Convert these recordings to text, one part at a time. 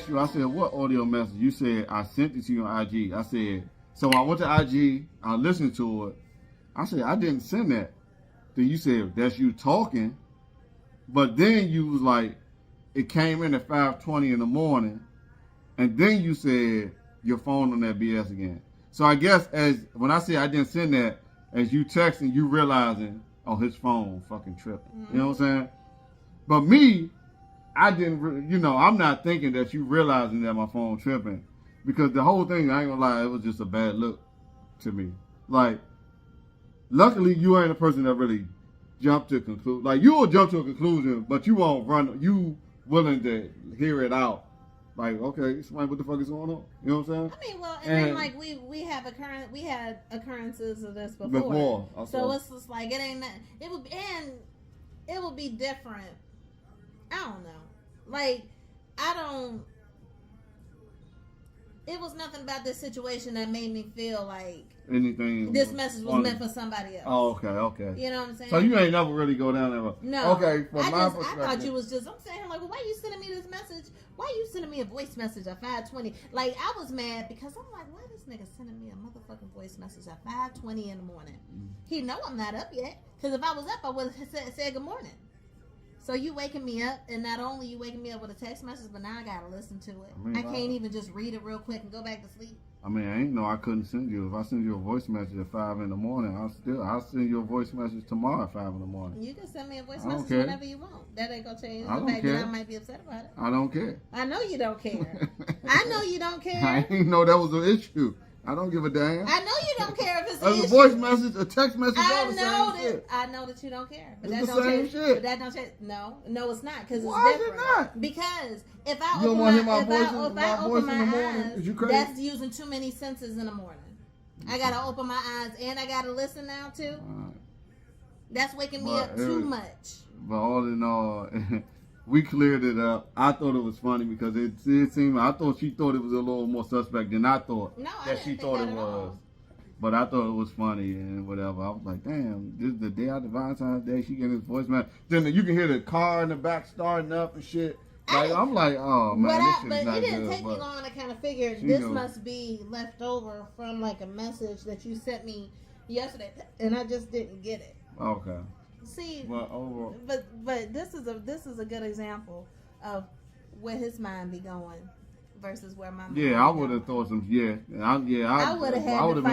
asked you, I said, what audio message? You said, I sent it to you on IG. I said, so I went to IG, I listened to it. I said, I didn't send that. Then you said, that's you talking. But then you was like, it came in at 5:20 in the morning. And then you said, your phone on that BS again. So I guess when I say I didn't send that, as you texting, you realizing, oh, his phone fucking tripping. Mm-hmm. You know what I'm saying? But me, I didn't, I'm not thinking that you realizing that my phone tripping. Because the whole thing, I ain't gonna lie, it was just a bad look to me. Like, luckily you ain't a person that really jumped to a conclusion. Like, you will jump to a conclusion, but you won't run, you willing to hear it out. Like, okay, explain what the fuck is going on. You know what I'm saying? I mean, well, and then like we had occurrences of this before. So it's just like it would be different. I don't know. Like, it was nothing about this situation that made me feel like anything. This message was meant for somebody else. Oh, okay. You know what I'm saying? So you ain't never really go down there. No. Okay, from my perspective. I thought you was just, I'm saying, like, well, why you sending me this message? Why you sending me a voice message at 5:20? Like, I was mad because I'm like, why this nigga sending me a motherfucking voice message at 5:20 in the morning? He know I'm not up yet. Because if I was up, I would have said good morning. So you waking me up, and not only you waking me up with a text message, but now I gotta listen to it. I can't even just read it real quick and go back to sleep. I mean, I ain't know I couldn't send you. If I send you a voice message at 5 in the morning, I'll send you a voice message tomorrow at 5 in the morning. You can send me a voice message whenever you want. That ain't gonna change the fact that I might be upset about it. I don't care. I know you don't care. I know you don't care. I didn't know that was an issue. I don't give a damn. I know you don't care if it's an issue. A voice message, a text message, I know that you don't care. But it's that the don't same change. shit. But that don't change. No, it's not, because it's Why different. Is it not? Because if I you open my open my eyes, that's using too many senses in the morning. I gotta open my eyes and I gotta listen now too. That's waking me up too much. But all in all, we cleared it up. I thought it was funny because it seemed, I thought she thought it was a little more suspect than I thought that she thought it was. But I thought it was funny and whatever. I was like, damn, this is the day after Valentine's Day. She getting this voice message. Then you can hear the car in the back starting up and shit. Like, I'm like, oh man, this shit's not good. But it didn't take me long to kind of figure this must be left over from like a message that you sent me yesterday, and I just didn't get it. Okay. See, but this is a good example of where his mind be going versus where my mind. Yeah, I would have thought some. I would have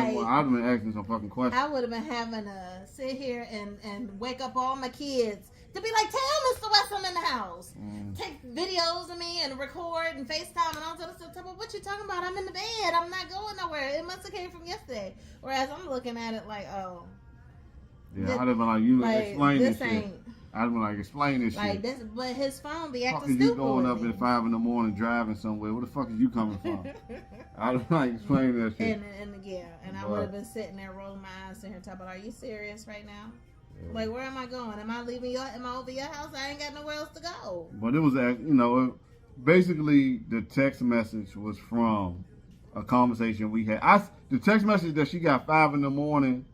been asking some fucking questions. I would have been having to sit here and wake up all my kids to be like, tell Mr. West I'm in the house. Take videos of me and record and FaceTime and all that other stuff. What you talking about? I'm in the bed. I'm not going nowhere. It must have came from yesterday. Whereas I'm looking at it like, oh. Yeah, I'd have been like, explain this shit. I'd have been like, explain this shit. This, but his phone be acting stupid. You going up at 5 in the morning driving somewhere? Where the fuck is you coming from? I'd have like, explain that shit. And I would have been sitting there rolling my eyes sitting here talking about, are you serious right now? Yeah. Like, where am I going? Am I over your house? I ain't got nowhere else to go. But it was, basically the text message was from a conversation we had. The text message that she got 5 in the morning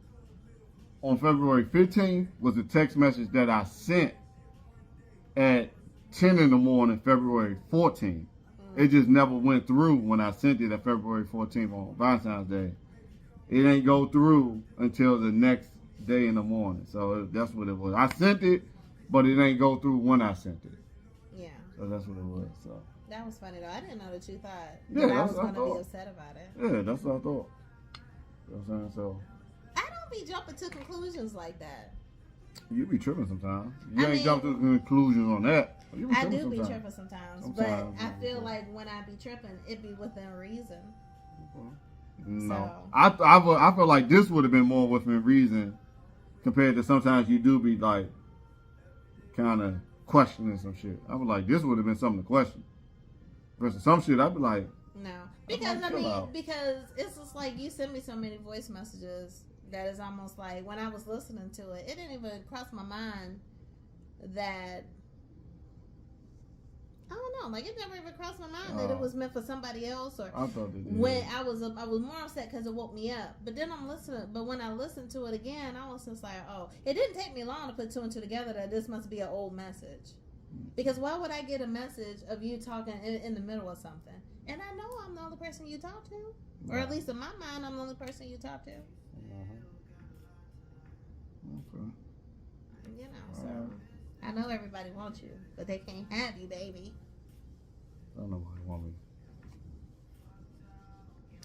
on February 15th was a text message that I sent at 10 in the morning, February 14th. It just never went through when I sent it at February 14th on Valentine's Day. It ain't go through until the next day in the morning. So that's what it was. I sent it, but it ain't go through when I sent it. Yeah. So that's what it was. So that was funny though. I didn't know that you thought that I was going to be upset about it. Yeah, that's what I thought. You know what I'm saying? So I don't be jumping to conclusions like that. You be tripping sometimes. You ain't jumping to conclusions on that. I do be tripping sometimes. But I feel like when I be tripping, it be within reason. No, so. I feel like this would have been more within reason compared to sometimes you do be like kind of questioning some shit. I was like, this would have been something to question. Versus some shit, I'd be like, no, because because it's just like you send me so many voice messages that is almost like when I was listening to it, it didn't even cross my mind that. I don't know. Like it never even crossed my mind that it was meant for somebody else. Or I thought it did. When I was more upset because it woke me up. But then I'm listening. But when I listened to it again, I was just like, oh, it didn't take me long to put two and two together that this must be an old message. Because why would I get a message of you talking in the middle of something? And I know I'm the only person you talk to. Or at least in my mind, I'm the only person you talk to. Okay. You know, so I know everybody wants you, but they can't have you, baby. I don't know why they want me.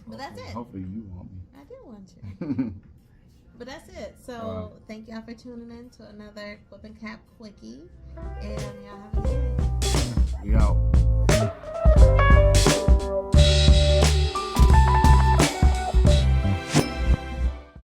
But that's it. Hopefully you want me. I do want you. But that's it. So thank y'all for tuning in to another Whip and Cap Quickie. And y'all have a good day. We out.